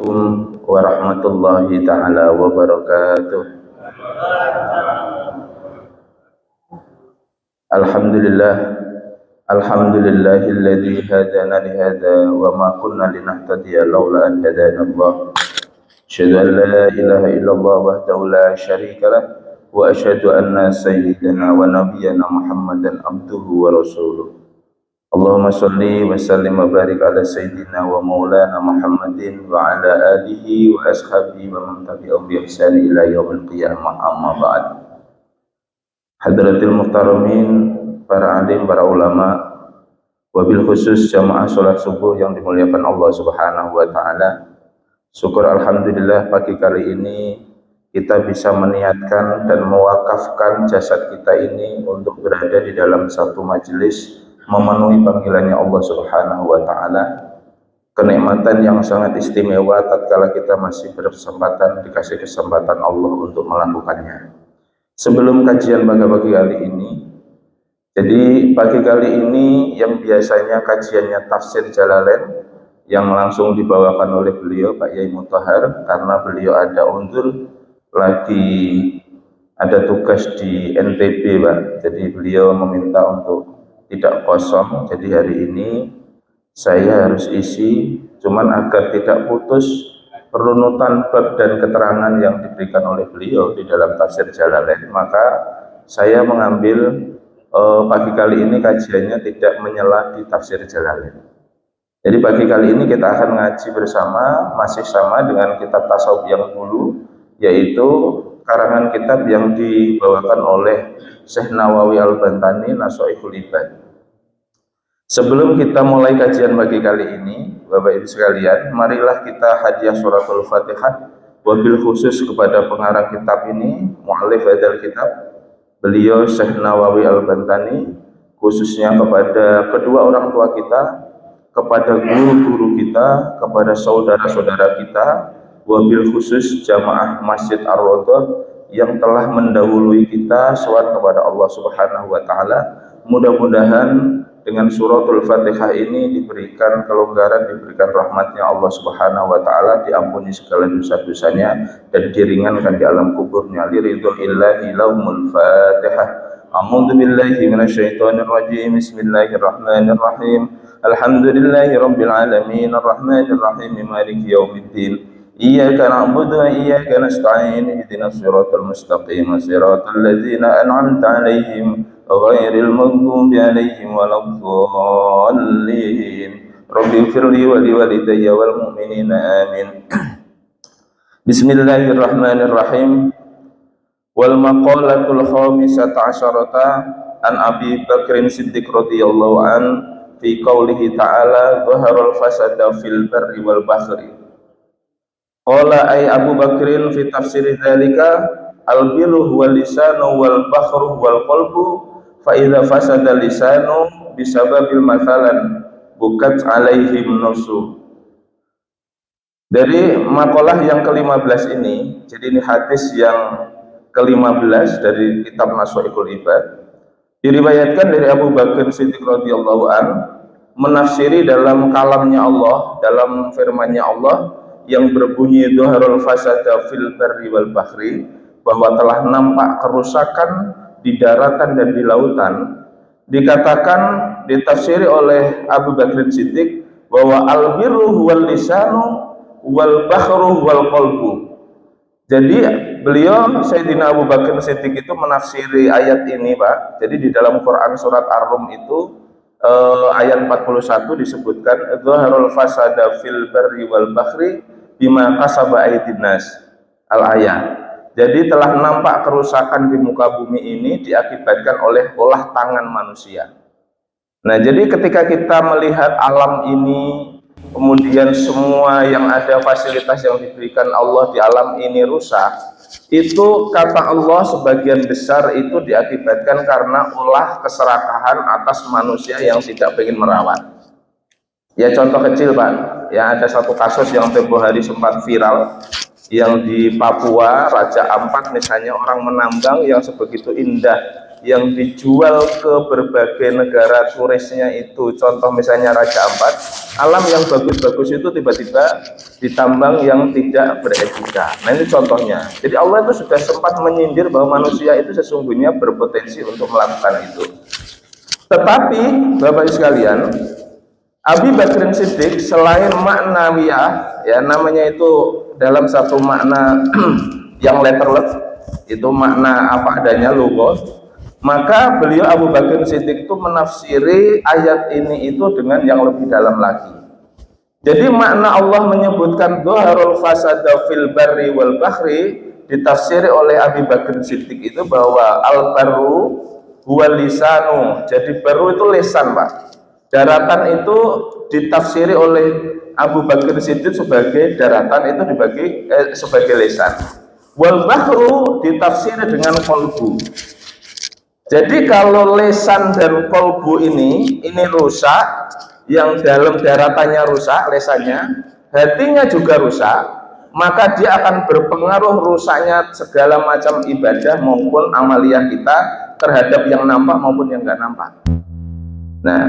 Assalamualaikum warahmatullahi ta'ala wabarakatuh. Alhamdulillah, alhamdulillahilladzi hadana lihada wa ma kunna linahtadiya laula an hadana Allah. Asyhadu an la ilaha illallah wahdahu la syarika lah wa asyhadu anna sayyidana wa nabiyyana Muhammadan abduhu wa rasuluh. Allahumma salli wa sallim wa barik ala sayyidina wa maulana Muhammadin wa ala alihi wa ashabihi wa man tabi'ahum bi ihsan ila yaumil qiyamah, amma ba'd. Hadratil muhtaramin, para alim, para ulama, wabil khusus jamaah salat subuh yang dimuliakan Allah Subhanahu wa taala. Syukur alhamdulillah pagi kali ini kita bisa meniatkan dan mewakafkan jasad kita ini untuk berada di dalam satu majelis memenuhi panggilannya Allah Subhanahu wa taala. Kenikmatan yang sangat istimewa tatkala kita masih berkesempatan, dikasih kesempatan Allah untuk melakukannya. Sebelum kajian pagi kali ini, jadi pagi kali ini yang biasanya kajiannya tafsir Jalalain yang langsung dibawakan oleh beliau Pak Yai Mutahar, karena beliau ada undur lagi, ada tugas di NTB Pak, jadi beliau meminta untuk tidak kosong, jadi hari ini saya harus isi, cuman agar tidak putus perunutan bab dan keterangan yang diberikan oleh beliau di dalam tafsir Jalalain, maka saya mengambil pagi kali ini kajiannya tidak menyela di tafsir Jalalain. Jadi pagi kali ini kita akan ngaji bersama, masih sama dengan kitab tasawuf yang dulu, yaitu karangan kitab yang dibawakan oleh Syekh Nawawi Al-Bantani, Nashaihul Ibad. Sebelum kita mulai kajian pagi kali ini, Bapak Ibu sekalian, marilah kita hadiah suratul Fatihah, wabil khusus kepada pengarang kitab ini, mu'allif hadzal kitab, beliau Syekh Nawawi Al-Bantani, khususnya kepada kedua orang tua kita, kepada guru-guru kita, kepada saudara-saudara kita, wabil khusus jamaah Masjid Ar-Raudhah yang telah mendahului kita, selawat kepada Allah Subhanahu wa taala. Mudah-mudahan dengan suratul Fatihah ini diberikan kelonggaran, diberikan rahmatnya Allah Subhanahu wa taala, diampuni segala dosa-dosanya dan diringankan di alam kuburnya. Liridhoillahi lahumul Fatihah. A'udzu billahi minasyaitonir rajim. Bismillahirrahmanirrahim. Alhamdulillahi rabbil alamin, arrahmanir rahim, maliki yaumiddin. Iyyaka na'budu wa iyyaka nasta'in. Ihdinas siratal mustaqim, siratal ladzina an'amta 'alaihim ghairil maghdubi 'alaihim waladdallin. Rabbi ighfirli wa liwalidayya wal mu'minina amin. Bismillahirrahmanirrahim. Wal maqalatul khamisata asyarata an Abi Bakrin Siddiq radhiyallahu an fi qaulihi ta'ala dhaharul fasada fil barri wal bahri. Qala ay Abu Bakrin fi tafsir dzalika al-bilu wal lisanu wal bahru wal qalbu fa idza fasada lisanu bisababil mathalan bukat alaihim nusu. Dari makalah yang ke-15 ini, jadi ini hadis yang ke-15 dari kitab Nashaihul Ibad, diriwayatkan dari Abu Bakar Siddiq radhiyallahu an menafsiri dalam kalamnya Allah, dalam firman-Nya Allah yang berbunyi dhaharul fasada fil barri wal bahri, bahwa telah nampak kerusakan di daratan dan di lautan. Dikatakan, ditafsiri oleh Abu Bakr Siddiq bahwa al-birru wal lisanu wal bahru wal qalbu. Jadi beliau Sayyidina Abu Bakr Siddiq itu menafsiri ayat ini Pak. Jadi di dalam Quran surat Ar-Rum itu ayat 41 disebutkan dhaharul fasada fil barri wal bahri bima kasaba aydin nas, al-ayat. Jadi telah nampak kerusakan di muka bumi ini diakibatkan oleh ulah tangan manusia. Nah, jadi ketika kita melihat alam ini, kemudian semua yang ada fasilitas yang diberikan Allah di alam ini rusak, itu kata Allah sebagian besar itu diakibatkan karena ulah keserakahan atas manusia yang tidak ingin merawat. Ya contoh kecil Pak, ya ada satu kasus yang tempo hari sempat viral, yang di Papua Raja Ampat misalnya, orang menambang yang sebegitu indah yang dijual ke berbagai negara turisnya itu, contoh misalnya Raja Ampat, alam yang bagus-bagus itu tiba-tiba ditambang yang tidak beretika. Nah ini contohnya. Jadi Allah itu sudah sempat menyindir bahwa manusia itu sesungguhnya berpotensi untuk melakukan itu. Tetapi Bapak sekalian, Abi Bakrin Siddiq selain maknawiyah, ya namanya itu dalam satu makna yang letterless, itu makna apa adanya logos, maka beliau Abu Bakar Siddiq itu menafsiri ayat ini itu dengan yang lebih dalam lagi. Jadi makna Allah menyebutkan dhaharul fasada fil barri wal bahri ditafsiri oleh Abu Bakar Siddiq itu bahwa al barru huwa lisanu. Jadi baru itu lisan, Pak. Daratan itu ditafsiri oleh Abu Bakar Siddiq sebagai daratan itu dibagi sebagai lisan. Wal bahru ditafsiri dengan qalbu. Jadi kalau lesan dan kolbu ini rusak, yang dalam daratannya rusak, lesannya, hatinya juga rusak, maka dia akan berpengaruh rusaknya segala macam ibadah maupun amaliyah kita terhadap yang nampak maupun yang nggak nampak. Nah,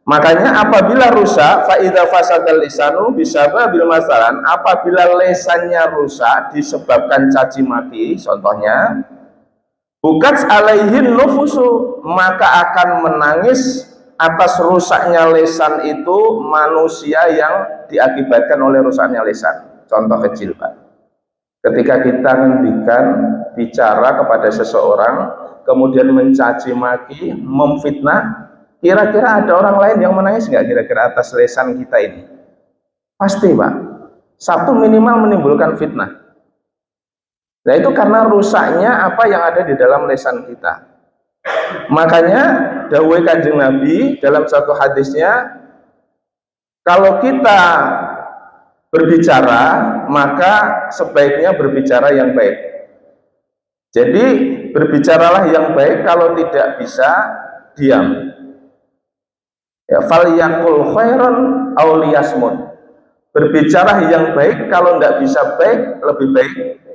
makanya apabila rusak, faida fasadal lisanu bisababil masalan, apabila lesannya rusak disebabkan caci maki, contohnya bukat alaihin nufusu, maka akan menangis atas rusaknya lesan itu manusia yang diakibatkan oleh rusaknya lesan. Contoh kecil, Pak. Ketika kita ngendikan bicara kepada seseorang, kemudian mencaci maki, memfitnah, kira-kira ada orang lain yang menangis nggak kira-kira atas lesan kita ini? Pasti, Pak. Satu minimal menimbulkan fitnah. Nah itu karena rusaknya apa yang ada di dalam lesan kita. Makanya dawuh Kanjeng Nabi dalam satu hadisnya, kalau kita berbicara maka sebaiknya berbicara yang baik. Jadi berbicaralah yang baik, kalau tidak bisa diam. Ya, falyaqul khairan aw liyasmut. Berbicara yang baik, kalau tidak bisa baik lebih baik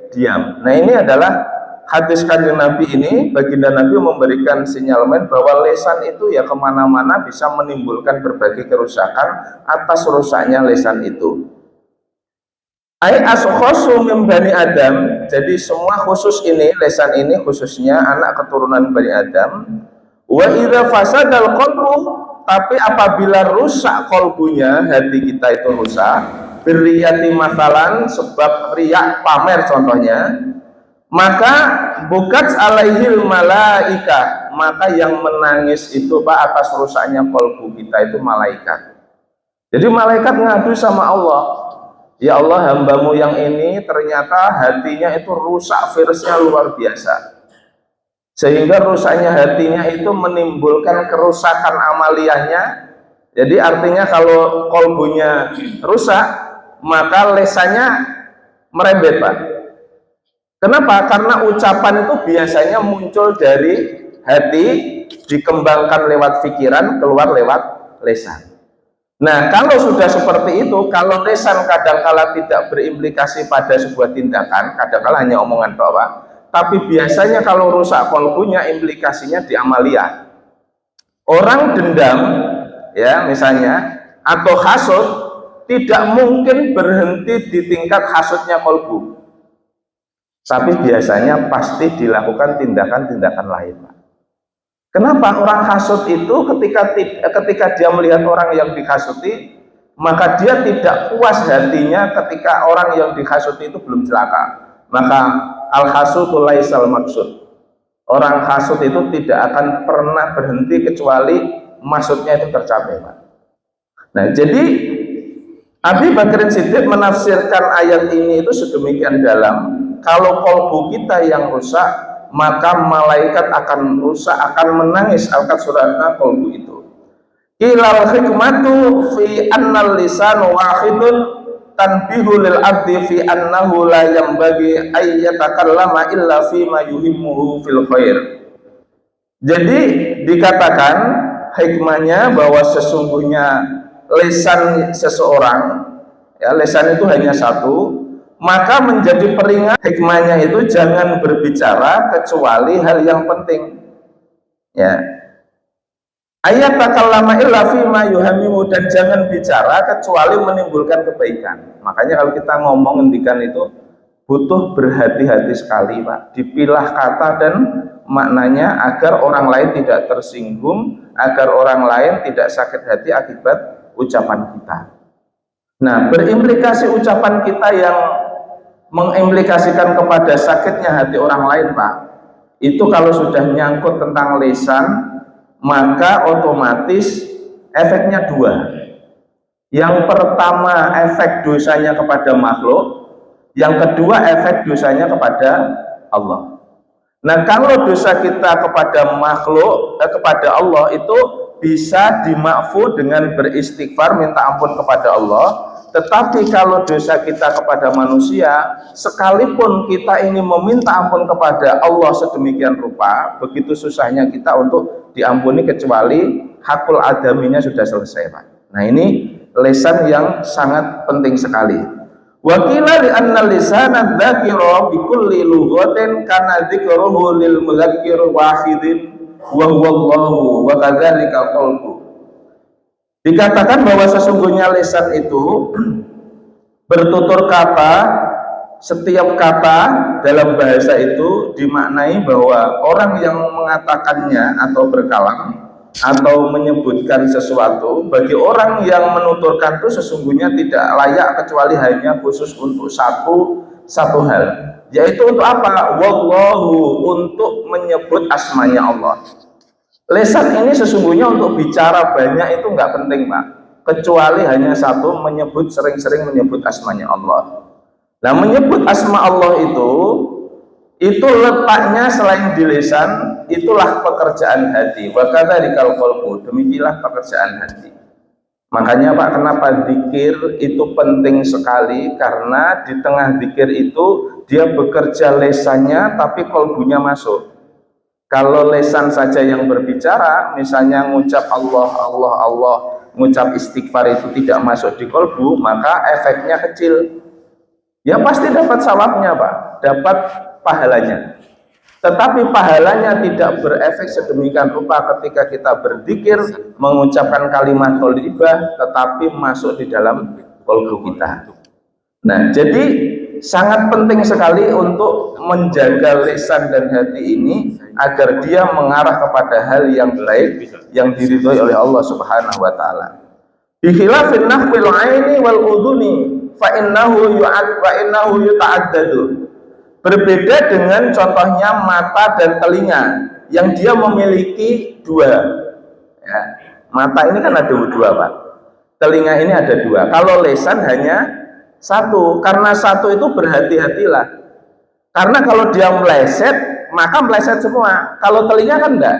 diam. Nah ini adalah hadis Kanjeng Nabi ini, baginda Nabi memberikan sinyalemen bahwa lesan itu ya kemana-mana bisa menimbulkan berbagai kerusakan atas rusaknya lesan itu. Ai askhosu min bani Adam, jadi semua khusus ini, lesan ini khususnya anak keturunan Bani Adam. Wa idza fasadal qalbu, tapi apabila rusak kolbunya, hati kita itu rusak, birriyati masalan, sebab riak pamer contohnya, maka bukat alaihil malaika, maka yang menangis itu Pak atas rusaknya kolbu kita itu malaikat. Jadi malaikat ngadu sama Allah, ya Allah, hambamu yang ini ternyata hatinya itu rusak, virusnya luar biasa, sehingga rusaknya hatinya itu menimbulkan kerusakan amaliyahnya. Jadi artinya kalau kolbunya rusak, maka lesannya merembet, Pak. Kenapa? Karena ucapan itu biasanya muncul dari hati, dikembangkan lewat pikiran, keluar lewat lesan. Nah, kalau sudah seperti itu, kalau lesan kadangkala tidak berimplikasi pada sebuah tindakan, kadangkala hanya omongan bawah, tapi biasanya kalau rusak kolbunya implikasinya di amaliyah. Orang dendam, ya misalnya, atau hasud, tidak mungkin berhenti di tingkat hasudnya kolbu, tapi biasanya pasti dilakukan tindakan-tindakan lain, Pak. Kenapa? Orang hasud itu ketika dia melihat orang yang dihasuti, maka dia tidak puas hatinya ketika orang yang dihasuti itu belum celaka. Maka al-hasudu laisal maksud, orang hasud itu tidak akan pernah berhenti kecuali maksudnya itu tercapai, Pak. Nah, jadi Abi Bakar Siddiq menafsirkan ayat ini itu sedemikian dalam. Kalau kolbu kita yang rusak, maka malaikat akan rusak, akan menangis akan suratnya kolbu itu. Ilal hikmatu fi annal lisanu wahidun tanbihu lil abdi fi annahu la yambagi ayyatakallama illa fi ma yuhimmuhu fil khair. Jadi dikatakan hikmahnya bahwa sesungguhnya lesan seseorang, ya lesan itu hanya satu, maka menjadi peringat hikmahnya itu jangan berbicara kecuali hal yang penting. Ya. Ayat takallama illa fima yuhamimu, dan jangan bicara kecuali menimbulkan kebaikan. Makanya kalau kita ngomong ngendikan itu butuh berhati-hati sekali, Pak. Dipilah kata dan maknanya agar orang lain tidak tersinggung, agar orang lain tidak sakit hati akibat ucapan kita. Nah, berimplikasi ucapan kita yang mengimplikasikan kepada sakitnya hati orang lain, Pak. Itu kalau sudah nyangkut tentang lisan, maka otomatis efeknya dua. Yang pertama, efek dosanya kepada makhluk. Yang kedua, efek dosanya kepada Allah. Nah, kalau dosa kita kepada makhluk, kepada Allah itu bisa dimakfu dengan beristighfar, minta ampun kepada Allah. Tetapi kalau dosa kita kepada manusia, sekalipun kita ini meminta ampun kepada Allah sedemikian rupa, begitu susahnya kita untuk diampuni kecuali hakul adaminya sudah selesai, Pak. Nah, ini lisan yang sangat penting sekali. Wa qila li anna lisana dzakira bi kulli lughatin kana dzikruhu lil mudzakkir wahidin wa huwa Allahu wa kadzalika qalbu. Dikatakan bahwa sesungguhnya lisan itu bertutur kata, setiap kata dalam bahasa itu dimaknai bahwa orang yang mengatakannya atau berkalam atau menyebutkan sesuatu, bagi orang yang menuturkan itu sesungguhnya tidak layak kecuali hanya khusus untuk satu hal, yaitu untuk apa? Wallahu, untuk menyebut asmanya Allah. Lisan ini sesungguhnya untuk bicara banyak itu nggak penting, Pak, kecuali hanya satu, menyebut, sering-sering menyebut asmanya Allah. Nah, menyebut asma Allah itu letaknya selain di lisan, itulah pekerjaan hati. Wa kadzalika qalbu, demikianlah pekerjaan hati. Makanya, Pak, kenapa zikir itu penting sekali? Karena di tengah zikir itu dia bekerja lesannya tapi kalbunya masuk. Kalau lesan saja yang berbicara, misalnya ngucap Allah, Allah, Allah, ngucap istighfar itu tidak masuk di kalbu, maka efeknya kecil. Ya pasti dapat sawabnya, Pak, dapat pahalanya. Tetapi pahalanya tidak berefek sedemikian rupa ketika kita berzikir, mengucapkan kalimat thayyibah, tetapi masuk di dalam kalbu kita. Nah, jadi sangat penting sekali untuk menjaga lisan dan hati ini agar dia mengarah kepada hal yang baik yang diridhoi oleh Allah Subhanahu wa taala. Bi khilafin nahwil aini wal udhuni fa innahu yuta'addadu. Berbeda dengan contohnya mata dan telinga yang dia memiliki dua. Ya, mata ini kan ada dua, Pak. Telinga ini ada dua. Kalau lisan hanya satu. Karena satu itu berhati-hatilah. Karena kalau dia meleset, maka meleset semua. Kalau telinga kan enggak.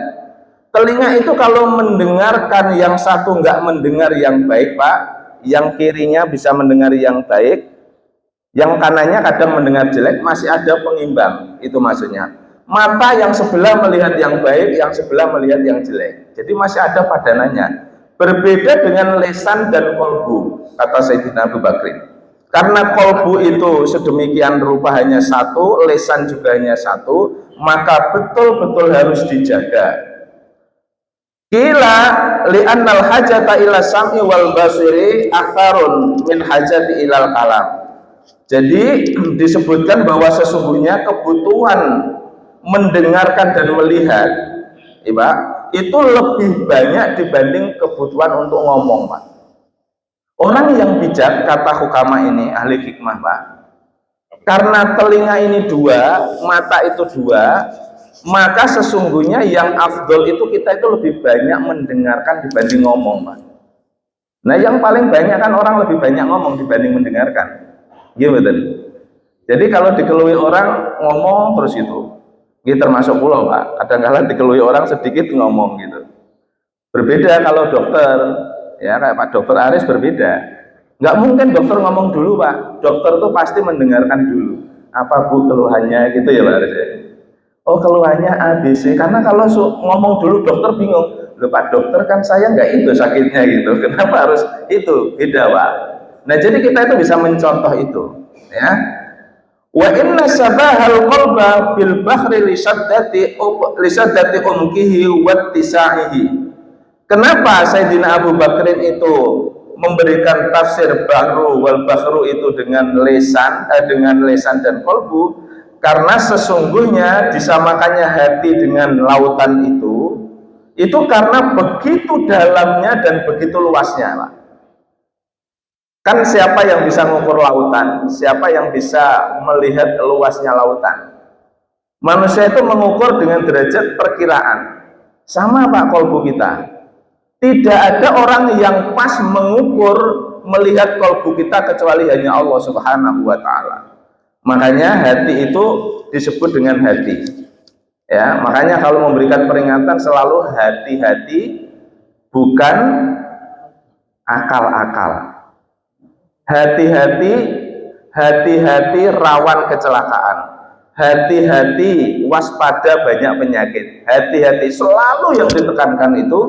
Telinga itu kalau mendengarkan yang satu enggak mendengar yang baik, Pak. Yang kirinya bisa mendengar yang baik, yang kanannya kadang mendengar jelek, masih ada pengimbang. Itu maksudnya. Mata yang sebelah melihat yang baik, yang sebelah melihat yang jelek. Jadi masih ada padanannya. Berbeda dengan lisan dan kolbu, kata Sayyidina Abu Bakrin. Karena kolbu itu sedemikian rupa hanya satu, lisan juga hanya satu, maka betul-betul harus dijaga. Kila li'annal hajata ila sam'i wal basiri akharun min hajati ilal kalam. Jadi disebutkan bahwa sesungguhnya kebutuhan mendengarkan dan melihat, itu lebih banyak dibanding kebutuhan untuk ngomong, Pak. Orang yang bijak, kata hukama ini, ahli hikmah, Pak, karena telinga ini dua, mata itu dua, maka sesungguhnya yang afdol itu kita itu lebih banyak mendengarkan dibanding ngomong, Pak. Nah, yang paling banyak kan orang lebih banyak ngomong dibanding mendengarkan. Gitu. Jadi kalau dikeluhi orang ngomong terus itu termasuk pulau, Pak. Kadang-kadang dikeluhi orang sedikit ngomong gitu. Berbeda kalau dokter, ya kayak Pak Dokter Aris berbeda. Nggak mungkin dokter ngomong dulu, Pak. Dokter tuh pasti mendengarkan dulu. Apa Bu keluhannya gitu ya, Pak Aris? Oh, keluhannya ABC. Karena kalau ngomong dulu dokter bingung. Loh, Pak Dokter, kan saya nggak itu sakitnya gitu. Kenapa harus itu? Beda, Pak. Nah, jadi kita itu bisa mencontoh itu, ya. Wa inna sabahal qalba bil bahri lisaddati umkihi wattisa'ihi. Kenapa Sayyidina Abu Bakrin itu memberikan tafsir bahru wal bahru itu dengan lesan dan kolbu? Karena sesungguhnya disamakannya hati dengan lautan itu karena begitu dalamnya dan begitu luasnya, Pak. Kan siapa yang bisa mengukur lautan? Siapa yang bisa melihat luasnya lautan? Manusia itu mengukur dengan derajat perkiraan. Sama Pak kolbu kita. Tidak ada orang yang pas mengukur melihat kolbu kita kecuali hanya Allah Subhanahu wa Ta'ala. Makanya hati itu disebut dengan hati. Ya, makanya kalau memberikan peringatan selalu hati-hati, bukan akal-akal. Hati-hati rawan kecelakaan. Hati-hati waspada banyak penyakit. Hati-hati selalu yang ditekankan itu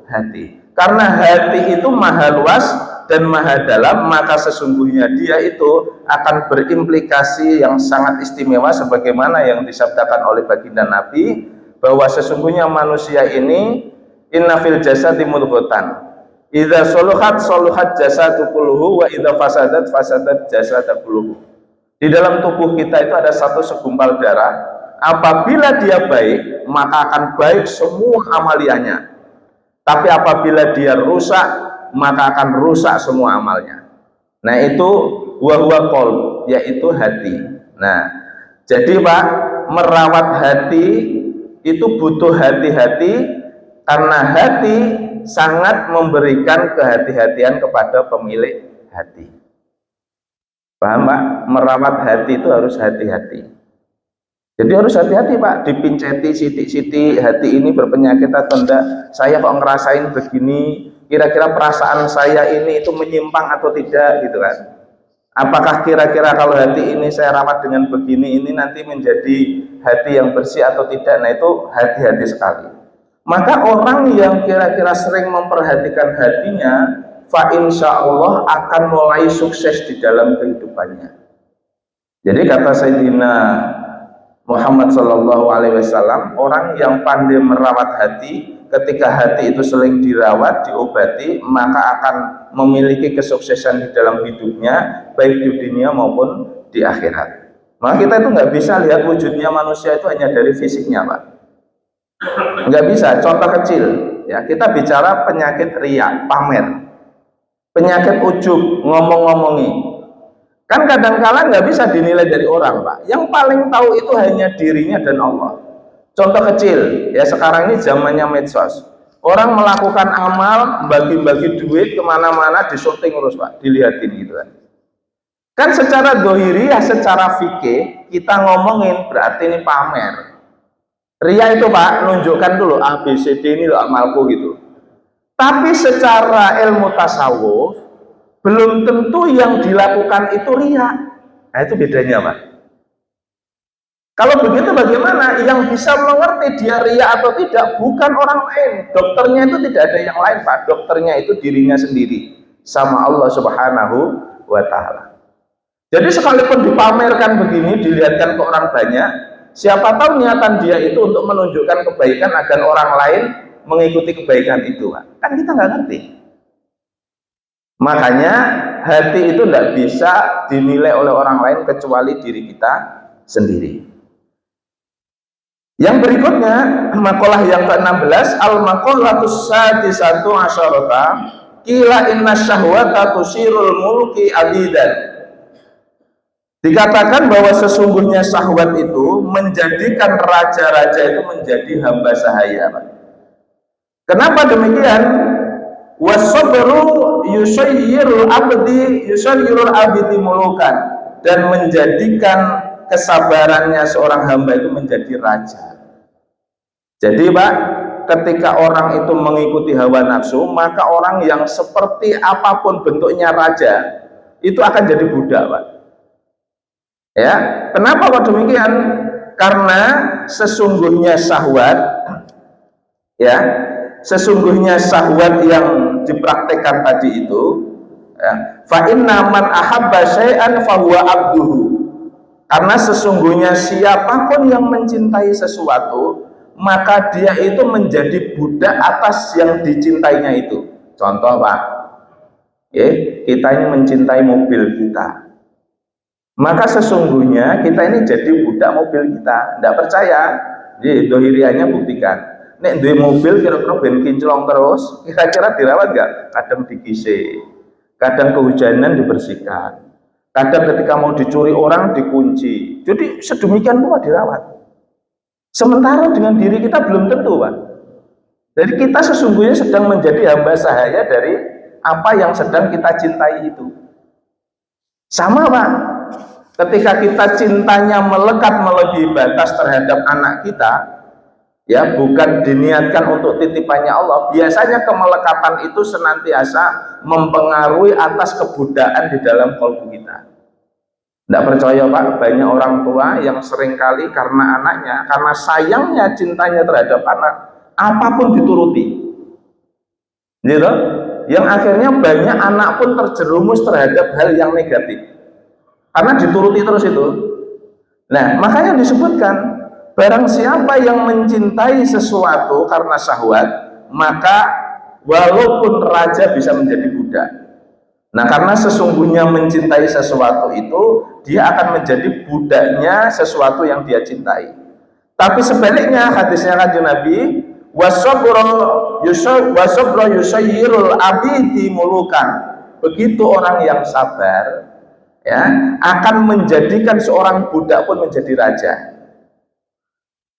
hati. Karena hati itu maha luas dan maha dalam, maka sesungguhnya dia itu akan berimplikasi yang sangat istimewa sebagaimana yang disabdakan oleh baginda Nabi bahwa sesungguhnya manusia ini inna fil jasadi mudghatan. Idza soluhat jasadu kulluhu wa idza fasadat jasadu kulluhu. Di dalam tubuh kita itu ada satu segumpal darah. Apabila dia baik, maka akan baik semua amaliannya. Tapi apabila dia rusak, maka akan rusak semua amalnya. Nah, itu wa huwa qalb, yaitu hati. Nah, jadi Pak, merawat hati itu butuh hati-hati karena hati sangat memberikan kehati-hatian kepada pemilik hati. Paham Pak? Merawat hati itu harus hati-hati. Jadi harus hati-hati Pak, dipinceti sidik-sidik hati ini berpenyakit atau enggak. Saya kok ngerasain begini, kira-kira perasaan saya ini itu menyimpang atau tidak gitu kan. Apakah kira-kira kalau hati ini saya rawat dengan begini ini nanti menjadi hati yang bersih atau tidak. Nah itu hati-hati sekali. Maka orang yang kira-kira sering memperhatikan hatinya, fa insya Allah akan mulai sukses di dalam kehidupannya. Jadi kata Sayyidina Muhammad Sallallahu Alaihi Wasallam, orang yang pandai merawat hati, ketika hati itu sering dirawat, diobati, maka akan memiliki kesuksesan di dalam hidupnya, baik di dunia maupun di akhirat. Maka kita itu nggak bisa lihat wujudnya manusia itu hanya dari fisiknya, Pak. Nggak bisa. Contoh kecil, ya kita bicara penyakit riya, pamer, penyakit ujub, ngomong-ngomongi. Kan kadang-kala nggak bisa dinilai dari orang, Pak. Yang paling tahu itu hanya dirinya dan Allah. Contoh kecil, ya sekarang ini zamannya medsos. Orang melakukan amal, bagi-bagi duit kemana-mana, disyuting terus Pak, dilihatin gitu kan. Kan secara dohiri ya, secara fikih kita ngomongin berarti ini pamer. Ria itu Pak, nunjukkan dulu A, B, C, D ini loh amalku gitu. Tapi secara ilmu tasawuf, belum tentu yang dilakukan itu ria. Nah itu bedanya Pak. Kalau begitu bagaimana? Yang bisa mengerti dia ria atau tidak bukan orang lain. Dokternya itu tidak ada yang lain Pak. Dokternya itu dirinya sendiri sama Allah Subhanahu wa Ta'ala. Jadi sekalipun dipamerkan begini, dilihatkan ke orang banyak, siapa tahu niatan dia itu untuk menunjukkan kebaikan agar orang lain mengikuti kebaikan itu Pak. Kan kita nggak ngerti. Makanya hati itu tidak bisa dinilai oleh orang lain kecuali diri kita sendiri. Yang berikutnya, makalah yang ke-16, al-maqalatus sadisatu asyarata, qila inna syahwata tusirul mulki abidan. Dikatakan bahwa sesungguhnya syahwat itu menjadikan raja-raja itu menjadi hamba sahaya. Kenapa demikian? Wasabru yusayyirul abdi mulukan, dan menjadikan kesabarannya seorang hamba itu menjadi raja. Jadi Pak, ketika orang itu mengikuti hawa nafsu, maka orang yang seperti apapun bentuknya raja itu akan jadi budak Pak. Ya, kenapa kok demikian? Karena sesungguhnya syahwat, ya, sesungguhnya syahwat yang dipraktekkan tadi itu, ya, fa inna man ahabba syai'an fa huwa abduhu. Karena sesungguhnya siapapun yang mencintai sesuatu, maka dia itu menjadi budak atas yang dicintainya itu. Contoh Pak, kita ini mencintai mobil kita, maka sesungguhnya kita ini jadi budak mobil kita. Tidak percaya? Dohiriannya buktikan. Nek duwe mobil kira-kira ben kinclong terus, kira-kira dirawat nggak? Kadang dikisi, kadang kehujanan dibersihkan, kadang ketika mau dicuri orang dikunci. Jadi sedemikian pula dirawat. Sementara dengan diri kita belum tentu, Pak. Jadi kita sesungguhnya sedang menjadi hamba sahaya dari apa yang sedang kita cintai itu. Sama Pak, ketika kita cintanya melekat melebihi batas terhadap anak kita, ya bukan diniatkan untuk titipannya Allah, biasanya kemelekatan itu senantiasa mempengaruhi atas kebudaan di dalam kalbu kita. Tidak percaya Pak, banyak orang tua yang seringkali karena anaknya, karena sayangnya cintanya terhadap anak, apapun dituruti, gitu. Yang akhirnya banyak anak pun terjerumus terhadap hal yang negatif karena dituruti terus itu. Nah, makanya disebutkan barang siapa yang mencintai sesuatu karena syahwat, maka walaupun raja bisa menjadi budak. Nah, karena sesungguhnya mencintai sesuatu itu, dia akan menjadi budaknya sesuatu yang dia cintai. Tapi sebaliknya hadisnya Kanjeng Nabi, wasabra yusayyirul abidi mulukan. Begitu orang yang sabar, ya, akan menjadikan seorang budak pun menjadi raja.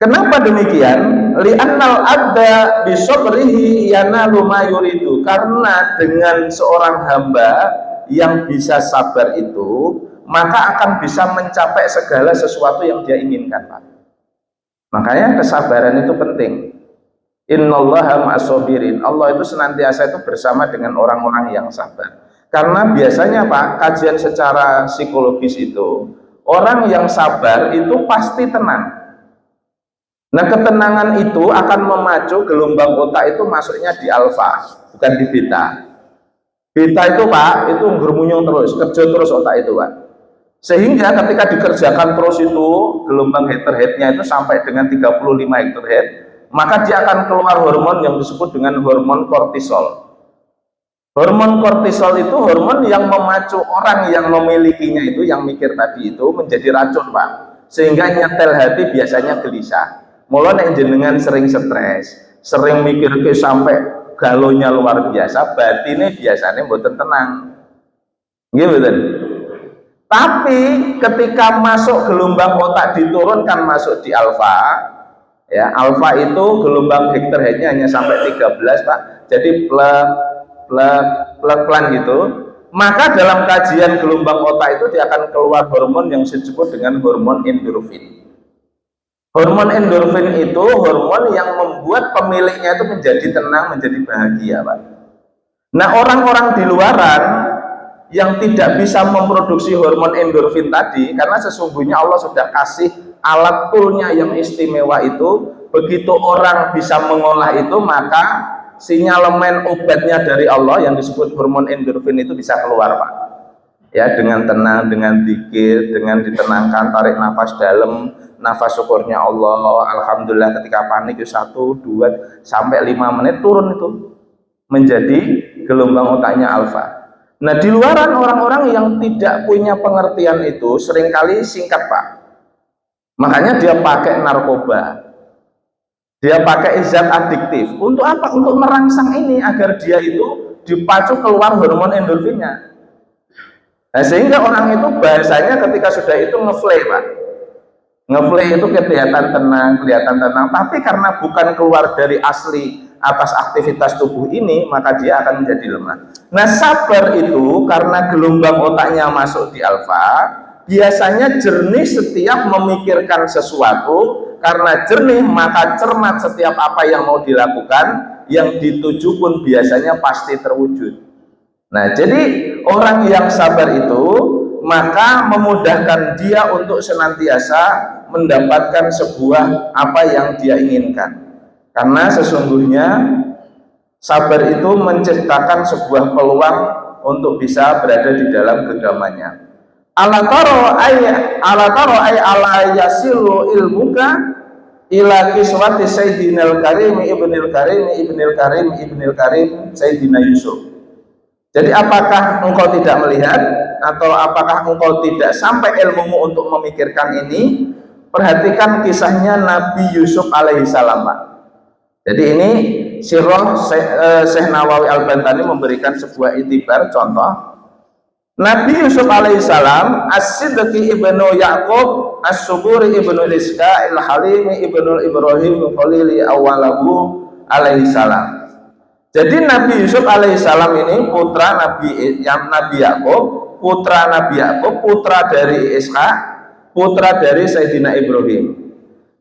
Kenapa demikian? Li'annal abda bisabrihi yanalu ma yuridu. Karena dengan seorang hamba yang bisa sabar itu, maka akan bisa mencapai segala sesuatu yang dia inginkan, Pak. Makanya kesabaran itu penting. Innallaha ma'as-sabirin. Allah itu senantiasa itu bersama dengan orang-orang yang sabar. Karena biasanya Pak, kajian secara psikologis itu, orang yang sabar itu pasti tenang. Nah, ketenangan itu akan memacu gelombang otak itu masuknya di alfa, bukan di beta. Beta itu Pak, itu ngermunyung terus, kerja terus otak itu Pak. Sehingga ketika dikerjakan terus itu, gelombang head-to-head-nya itu sampai dengan 35 head-to-head, maka dia akan keluar hormon yang disebut dengan hormon kortisol. Hormon kortisol itu hormon yang memacu orang yang memilikinya itu, yang mikir tadi itu menjadi racun Pak. Sehingga nyetel hati biasanya gelisah. Mulai nek jenengan sering stres, sering mikir ke sampai galonya luar biasa, batinnya biasanya mboten tenang. Nggih mboten? Tapi ketika masuk gelombang otak diturunkan masuk di alfa, ya, alfa itu gelombang head-to-head-nya hanya sampai 13 Pak. Jadi pelan gitu. Maka dalam kajian gelombang otak itu dia akan keluar hormon yang disebut dengan hormon endorfin. Hormon endorfin itu hormon yang membuat pemiliknya itu menjadi tenang, menjadi bahagia, Pak. Nah, orang-orang di luaran yang tidak bisa memproduksi hormon endorfin tadi, karena sesungguhnya Allah sudah kasih alat toolnya yang istimewa itu, begitu orang bisa mengolah itu, maka sinyalemen obatnya dari Allah yang disebut hormon endorfin itu bisa keluar, Pak. Ya, dengan tenang, dengan zikir, dengan ditenangkan, tarik nafas dalam, nafas syukurnya Allah, alhamdulillah. Ketika panik itu 1, 2, sampai 5 menit turun itu menjadi gelombang otaknya alfa. Nah, di luaran orang-orang yang tidak punya pengertian itu seringkali singkat Pak. Makanya dia pakai narkoba, dia pakai zat adiktif. Untuk apa? Untuk merangsang ini agar dia itu dipacu keluar hormon endorfinnya. Nah, sehingga orang itu bahasanya ketika sudah itu ngeflay Pak. Ngeflay itu kelihatan tenang, tapi karena bukan keluar dari asli atas aktivitas tubuh ini, maka dia akan menjadi lemah. Nah, sabar itu karena gelombang otaknya masuk di alfa, biasanya jernih setiap memikirkan sesuatu. Karena jernih maka cermat setiap apa yang mau dilakukan, yang dituju pun biasanya pasti terwujud. Nah, jadi orang yang sabar itu maka memudahkan dia untuk senantiasa mendapatkan sebuah apa yang dia inginkan. Karena sesungguhnya sabar itu menciptakan sebuah peluang untuk bisa berada di dalam genggamannya. Ala taro ay ala yasilu ilmuka ila kiswati Sayyidinal Karim ibnil Karim ibnil Karim ibnil Karim Sayyidina Yusuf. Jadi apakah engkau tidak melihat atau apakah engkau tidak sampai ilmumu untuk memikirkan ini? Perhatikan kisahnya Nabi Yusuf alaihissalam, Pak. Jadi ini Sirah Syekh Nawawi Al-Bantani memberikan sebuah itibar contoh. Nabi Yusuf alaihissalam, As-Sidqi ibnu Ya'qub, As-Suburi ibnu Rizqa, Al-Halimi ibnu Ibrahim Khalili awalahu alaihissalam. Jadi Nabi Yusuf alaihissalam ini putra Nabi Ya'qub, putra Nabi Ya'qub, putra dari Ishaq, putra dari Sayyidina Ibrahim.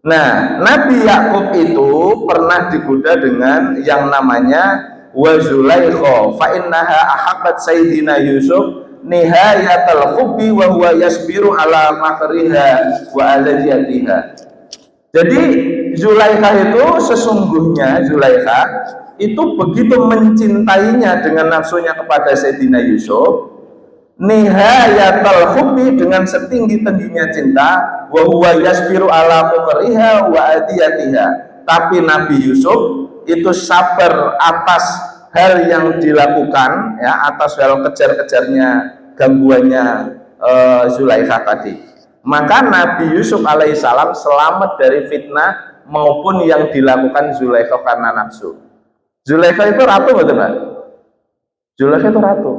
Nah, Nabi Ya'qub itu pernah digoda dengan yang namanya wa Zulaikha, fa innaha ahabbat Sayyidina Yusuf nihayatal hubbi wa huwa yasbiru ala makriha wa alajiyatiha. Jadi Zulaikha itu sesungguhnya Zulaikha itu begitu mencintainya dengan nafsunya kepada Sayyidina Yusuf, nihayatal hubbi, dengan setinggi-tingginya cinta, wa huwa yasbiru ala makriha wa alajiyatiha. Tapi Nabi Yusuf itu sabar atas hal yang dilakukan, ya, atas hal kejar-kejarnya, gangguannya Zulaikha tadi. Maka Nabi Yusuf alaihissalam selamat dari fitnah maupun yang dilakukan Zulaikha karena nafsu. Zulaikha itu ratu, betul nggak? Zulaikha itu ratu,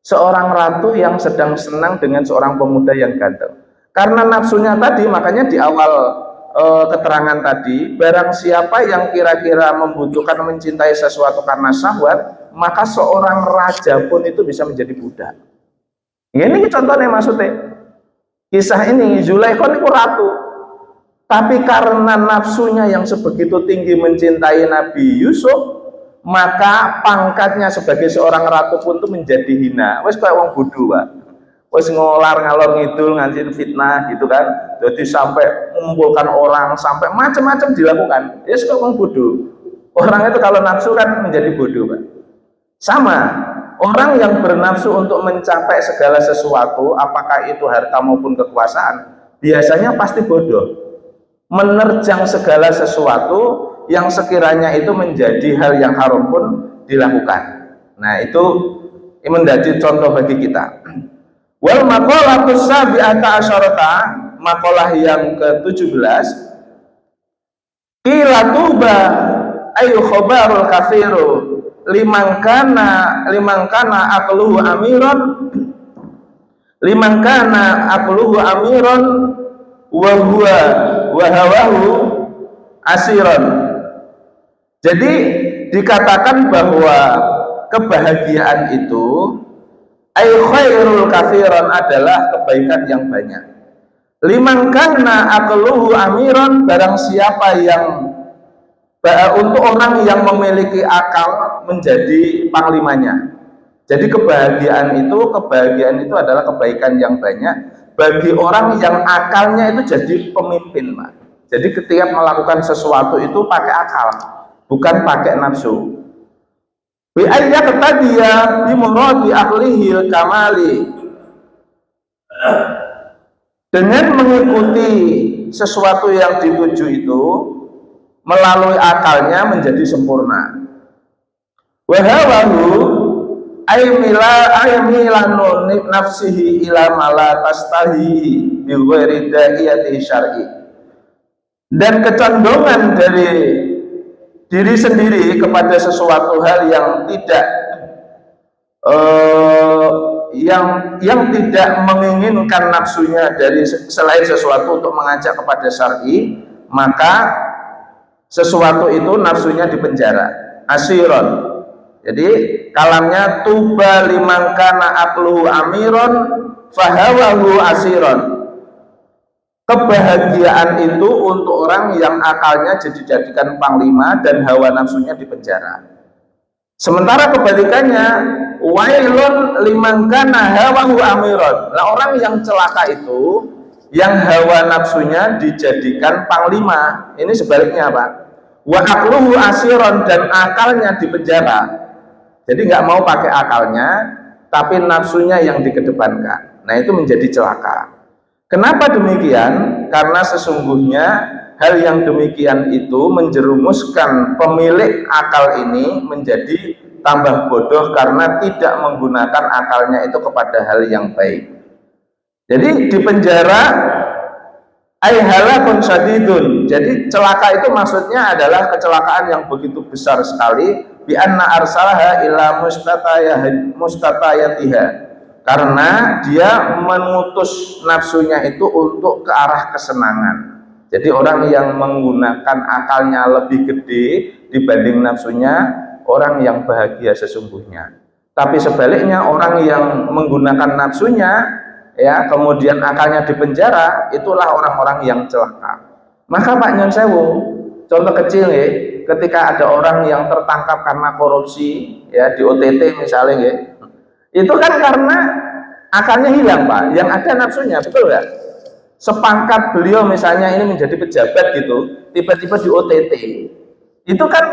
seorang ratu yang sedang senang dengan seorang pemuda yang ganteng. Karena nafsunya tadi, makanya di awal keterangan tadi, barang siapa yang kira-kira membutuhkan mencintai sesuatu karena syahwat, maka seorang raja pun itu bisa menjadi budak. Ini contohnya maksudnya. Kisah ini Zulaikha itu ratu, tapi karena nafsunya yang sebegitu tinggi mencintai Nabi Yusuf, maka pangkatnya sebagai seorang ratu pun itu menjadi hina. Wes kayak wong bodoh, Pak. Wes ngolar ngalor ngidul ngantin fitnah gitu kan. Jadi sampai mengumpulkan orang, sampai macam-macam dilakukan. Ya suka wong bodoh. Orang itu kalau nafsu kan menjadi bodoh, Pak. Sama, orang yang bernafsu untuk mencapai segala sesuatu, apakah itu harta maupun kekuasaan, biasanya pasti bodoh. Menerjang segala sesuatu yang sekiranya itu menjadi hal yang haram pun dilakukan. Nah, itu menjadi contoh bagi kita. Wal maqalatus sabi'ata asyarata, maqalah yang ke-17, qila tuba ayu khabarul kafiru liman kana aqluhu amiran wa huwa wa hawahu asiran. Jadi dikatakan bahwa kebahagiaan itu ay khairul kafiran, adalah kebaikan yang banyak. Liman kana aqluhu amiran, barang siapa yang untuk orang yang memiliki akal menjadi panglimanya. Jadi kebahagiaan itu adalah kebaikan yang banyak bagi orang yang akalnya itu jadi pemimpin, Pak. Jadi ketika melakukan sesuatu itu pakai akal, bukan pakai nafsu. Bi ayya qadiya bi muradi aqlihil kamali, dengan mengikuti sesuatu yang dituju itu melalui akalnya menjadi sempurna. Wa hawahu ay milanu nafsihi ila mala tastahi bi ghairi da'iyati syar'i, dan kecondongan dari diri sendiri kepada sesuatu hal yang tidak yang tidak menginginkan nafsunya dari selain sesuatu untuk mengajak kepada syar'i, maka sesuatu itu nafsunya dipenjara. Asiron. Jadi kalamnya tuba liman kana aqluhu amiron fahawahu asiron. Kebahagiaan itu untuk orang yang akalnya dijadikan panglima dan hawa nafsunya dipenjara. Sementara kebalikannya, wailun liman kana hawahu amiron. Nah, orang yang celaka itu yang hawa nafsunya dijadikan panglima. Ini sebaliknya, Pak. Wa aqluhu asiron, dan akalnya dipenjara. Jadi nggak mau pakai akalnya, tapi nafsunya yang dikedepankan. Nah, itu menjadi celaka. Kenapa demikian? Karena sesungguhnya hal yang demikian itu menjerumuskan pemilik akal ini menjadi tambah bodoh karena tidak menggunakan akalnya itu kepada hal yang baik. Jadi di penjara halakun syadidun. Jadi celaka itu maksudnya adalah kecelakaan yang begitu besar sekali, bi anna arsalaha ila mustatayatiha. Karena dia mengutus nafsunya itu untuk ke arah kesenangan. Jadi orang yang menggunakan akalnya lebih gede dibanding nafsunya, orang yang bahagia sesungguhnya. Tapi sebaliknya orang yang menggunakan nafsunya, ya kemudian akalnya dipenjara, itulah orang-orang yang celaka. Maka Pak Nyon Sewu, contoh kecil ya, ketika ada orang yang tertangkap karena korupsi, ya di OTT misalnya ya, itu kan karena akalnya hilang Pak, yang ada nafsunya, betul nggak? Sepangkat beliau misalnya ini menjadi pejabat gitu, tiba-tiba di OTT, itu kan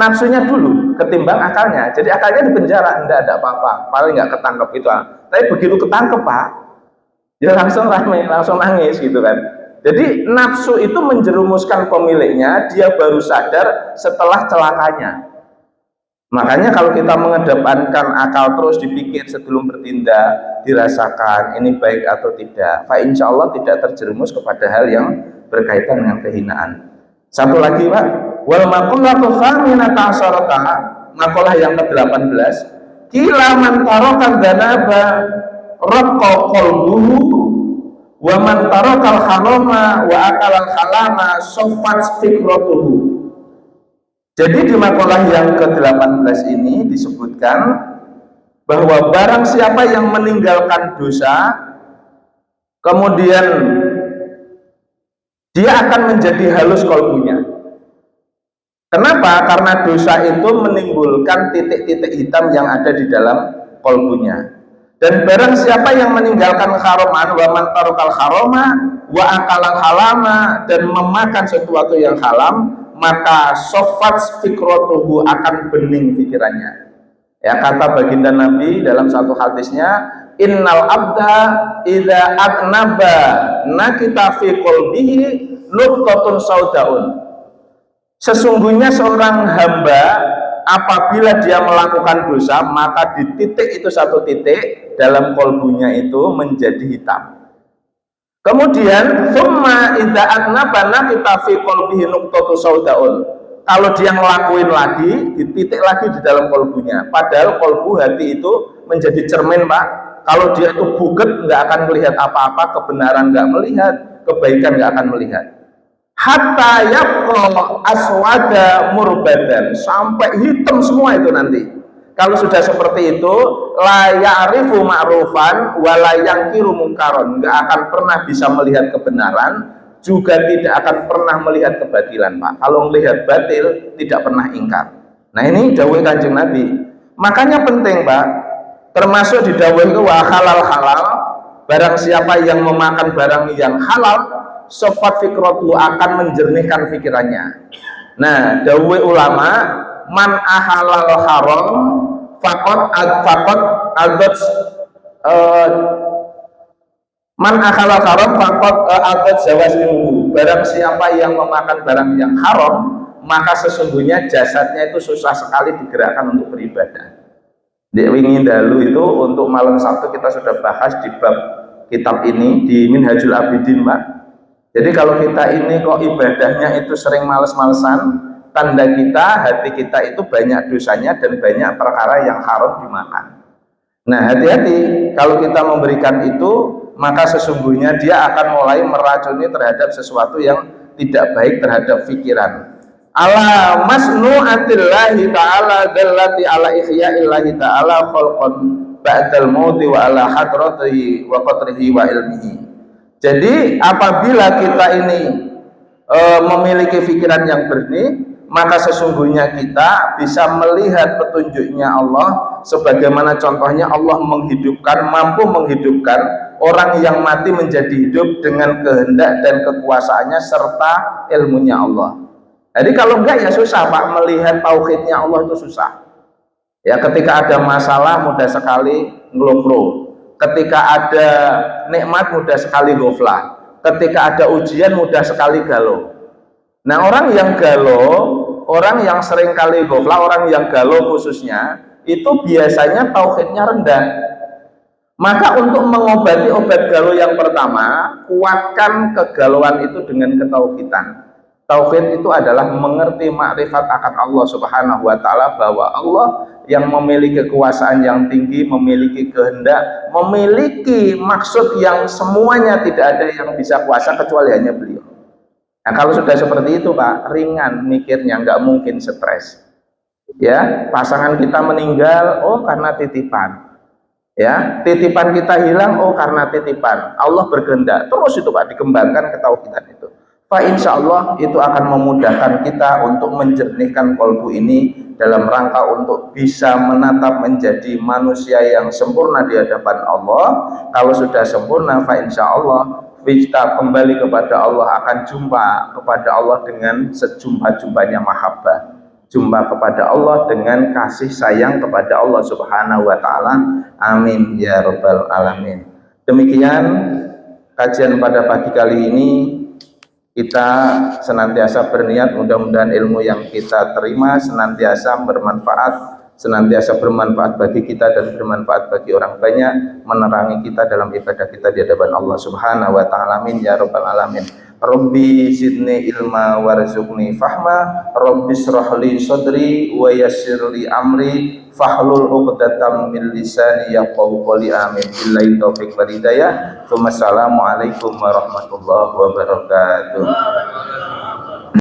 nafsunya dulu ketimbang akalnya. Jadi akalnya di penjara, enggak ada apa-apa, paling nggak ketangkep gitu. Tapi begitu ketangkep Pak, dia langsung rame, langsung nangis gitu kan. Jadi nafsu itu menjerumuskan pemiliknya, dia baru sadar setelah celakanya. Makanya kalau kita mengedepankan akal terus dipikir sebelum bertindak, dirasakan ini baik atau tidak, fa insya Allah tidak terjerumus kepada hal yang berkaitan dengan kehinaan. Satu lagi Pak, wal maqulatu khaminata asyarata, maqalah yang ke-18, kila man taraka dzanaba raqqa qalbuhu wa man taraka al-harama wa akala al-halama saffat fikratuhu. Jadi di makalah yang ke-18 ini disebutkan bahwa barang siapa yang meninggalkan dosa, kemudian dia akan menjadi halus kalbunya. Kenapa? Karena dosa itu menimbulkan titik-titik hitam yang ada di dalam kalbunya. Dan barang siapa yang meninggalkan haraman, wa man tarakal harama wa akala halama, dan memakan sesuatu yang haram, maka sofat fikratuhu, akan bening pikirannya. Ya, kata baginda Nabi dalam satu hadisnya, innal abda idza aknaba nakita fi qalbihi nuqtatun saudaun. Sesungguhnya seorang hamba apabila dia melakukan dosa, maka di titik itu satu titik dalam kalbunya itu menjadi hitam. Kemudian summa idza adnaba nakita fi qalbihi nuqtatu saudaun. Kalau dia ngelakuin lagi, dititik lagi di dalam kalbunya. Padahal kalbu hati itu menjadi cermin Pak. Kalau dia itu buget, nggak akan melihat apa-apa, kebenaran nggak melihat, kebaikan nggak akan melihat. Hatta yabqa aswada murbadan, sampai hitam semua itu nanti. Kalau sudah seperti itu, la ya'rifu ma'rufan wa la yankiru munkaron, enggak akan pernah bisa melihat kebenaran, juga tidak akan pernah melihat kebatilan Pak. Kalau melihat batil, tidak pernah ingkar. Nah ini dawuh Kanjeng Nabi. Makanya penting Pak, termasuk di dawuh itu wa halal halal, barang siapa yang memakan barang yang halal, sofat fikratu, akan menjernihkan pikirannya. Nah dawuh ulama, man ahalal haram fakot adat man ahalal haram fakot adat zawaslimu. Barang siapa yang memakan barang yang haram, maka sesungguhnya jasadnya itu susah sekali digerakkan untuk beribadah. Di ingin dahulu itu untuk malam Sabtu kita sudah bahas di bab kitab ini di Minhajul Abidin Pak. Jadi kalau kita ini kok ibadahnya itu sering males-malesan, tanda kita, hati kita itu banyak dosanya dan banyak perkara yang haram dimakan. Nah hati-hati, kalau kita memberikan itu, maka sesungguhnya dia akan mulai meracuni terhadap sesuatu yang tidak baik terhadap pikiran. Ala masnu'atillahi ta'ala dallati ala ihya'illahi ta'ala khalqan ba'dal mauti wa ala hadratihi wa qatrihi wa ilmihi. Jadi apabila kita ini memiliki pikiran yang jernih, maka sesungguhnya kita bisa melihat petunjuknya Allah, sebagaimana contohnya Allah menghidupkan, mampu menghidupkan orang yang mati menjadi hidup dengan kehendak dan kekuasaannya serta ilmunya Allah. Jadi kalau enggak ya susah Pak, melihat tauhidnya Allah itu susah. Ya ketika ada masalah mudah sekali ngelofro. Ketika ada nikmat mudah sekali ghaflah. Ketika ada ujian mudah sekali galau. Nah, orang yang galau, orang yang sering kali ghaflah, orang yang galau khususnya, itu biasanya tauhidnya rendah. Maka untuk mengobati obat galau yang pertama, kuatkan kegalauan itu dengan ketauhidan. Tauhid itu adalah mengerti makrifat akan Allah Subhanahu wa taala, bahwa Allah yang memiliki kekuasaan yang tinggi, memiliki kehendak, memiliki maksud yang semuanya tidak ada yang bisa kuasa kecuali hanya Beliau. Nah, kalau sudah seperti itu, Pak, ringan mikirnya, nggak mungkin stres. Ya, pasangan kita meninggal, oh karena titipan. Ya, titipan kita hilang, oh karena titipan. Allah berkehendak. Terus itu Pak, dikembangkan ketauhidan itu. Pak, insya Allah itu akan memudahkan kita untuk menjernihkan kolbu ini dalam rangka untuk bisa menatap menjadi manusia yang sempurna di hadapan Allah. Kalau sudah sempurna, Pak, insya Allah kita kembali kepada Allah, akan jumpa kepada Allah dengan sejumpa-jumpanya mahabbah. Jumpa kepada Allah dengan kasih sayang kepada Allah Subhanahu wa taala. Amin ya rabbal alamin. Demikian kajian pada pagi kali ini. Kita senantiasa berniat mudah-mudahan ilmu yang kita terima senantiasa bermanfaat bagi kita dan bermanfaat bagi orang banyak, menerangi kita dalam ibadah kita di hadapan Allah Subhanahu wa taala. Amin ya rabbal alamin. Rabbi zidni ilma warzuqni fahma, Rabbi shrah li sadri wa yassir li amri, fahlul 'uqdatam min lisani yafqahu qawli. Amin. Billahi taufiq wal hidayah. Wassalamualaikum warahmatullahi wabarakatuh.